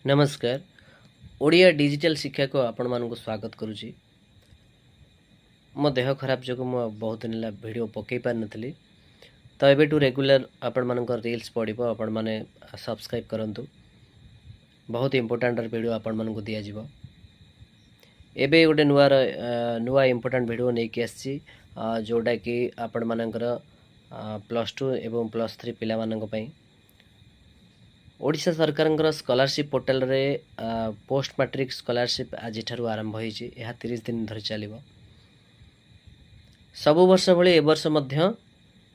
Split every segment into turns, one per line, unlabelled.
नमस्कार। ओडिया डिजिटल शिक्षा को आपण मानक स्वागत करुच्ची। मो देह खराब जो मु बहुत दिन है वीडियो पकई पार नी तो एबेटू रेगुलर आपण मानक रील्स पड़ो आपण मैंने सब्सक्राइब करंतु। बहुत इंपोर्टाट वीडियो आपण मानक दि जाव। एबे गोटे नुआ इंपोर्टाट वीडियो नहीं कि आसी जोटा कि आपण मानकर +2 एवं +3 पिला मानक पई ओडिशा सरकार स्कॉलरशिप पोर्टल रे पोस्ट मैट्रिक स्कॉलरशिप आज आरंभ होइछि। यह 30 दिन धरी चलिबो। सब वर्ष भली ए वर्ष मध्य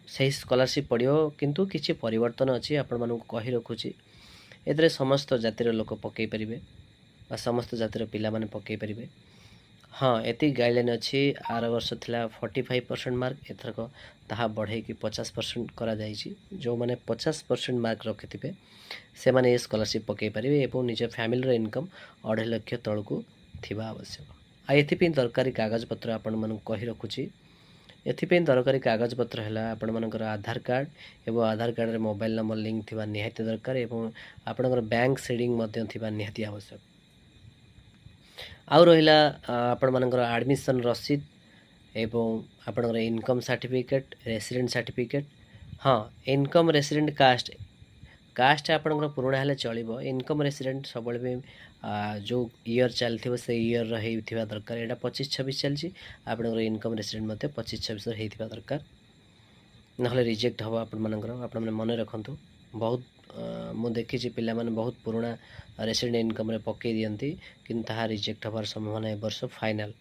सही स्कॉलरशिप पड़ियो किंतु किछि परिवर्तन अछि आपण मानक कहि रखुछि। एतरे समस्त जातिर लोक पकई परिबे बा समस्त जातिर पिला माने पकई परिबे। हाँ एति गाइडलाइन अच्छी। आर वर्ष थिला 45% मार्क एथरक ताहा बढ़े कि 50% करा जाइछि। जो माने 50% मार्क रखिथिबे से माने ये स्कॉलरशिप पकई परिबे एवं निज फैमिली रो इनकम 2.5 लाख तळकू थिबा आवश्यक। आ एथिपि दरकारी कागज पत्र आपण मानक कहि रखुछि। एथिपि दरकारी कागज पत्र हैला आपण मानकर आधार कार्ड एवं आधार कार्ड रे मोबाइल नंबर लिंक थिबा निहाती दरकार एवं आपणकर बैंक सीडिंग मध्य थिबा निहाती आवश्यक। आउ रहिला आपण मानकर एडमिशन रसीद एवं आपणकर इनकम सर्टिफिकेट रेसिडेंट सर्टिफिकेट। हाँ इनकम रेसिडेंट कास्ट आपणकर पुराणा हेले चलिबो। इनकम रेसिडेंट सब भी जो ईयर चलथिबो से ईयर रही थिबा दरकार। एटा 25-26 चलछि। आपणकर इनकम रेसिडेंट मते 25-26 रही थिबा दरकार नहले रिजेक्ट हबो। आपण मानकर आपण माने मने रखंतु। बहुत मु देखिछि पिला माने बहुत पुराणा रेसिडेंट इनकम रे पकई दियंती किंतु ताहा रिजेक्ट हबार संभावना ए वर्ष फाइनल।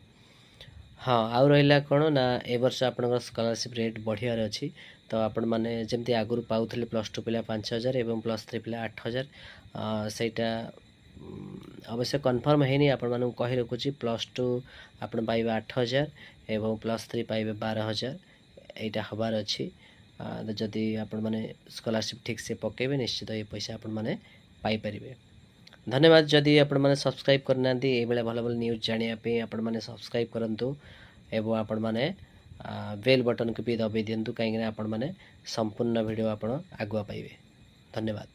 हाँ आउ रहिला कोन ना ए वर्ष आपणकर स्कॉलरशिप रेट बढ़ियार अछि। तो आपण माने जेमती आगुरु पाउथिले +2 पिला 5,000 एवं +3 पिला 8,000 सेटा अवश्य कन्फर्म हैनी। आपण मानू कहि रखुछि +2 आपण पाइबे 8,000 एवं +3 पाइबे 12,000 एटा हबार अछि। जदि आपण माने स्कॉलरशिप ठीक से पकेबे निश्चित ये पैसा आपण माने पाई परिबे। धन्यवाद। जदि आपण माने सब्सक्राइब करना ए बेले भल भल न्यूज जानिया पे आपण माने सब्सक्राइब करंतु एवं आपण माने बेल बटन को भी दबाई दिंतु कहीं आपण माने संपूर्ण वीडियो आपण आगुआ पाइबे। धन्यवाद।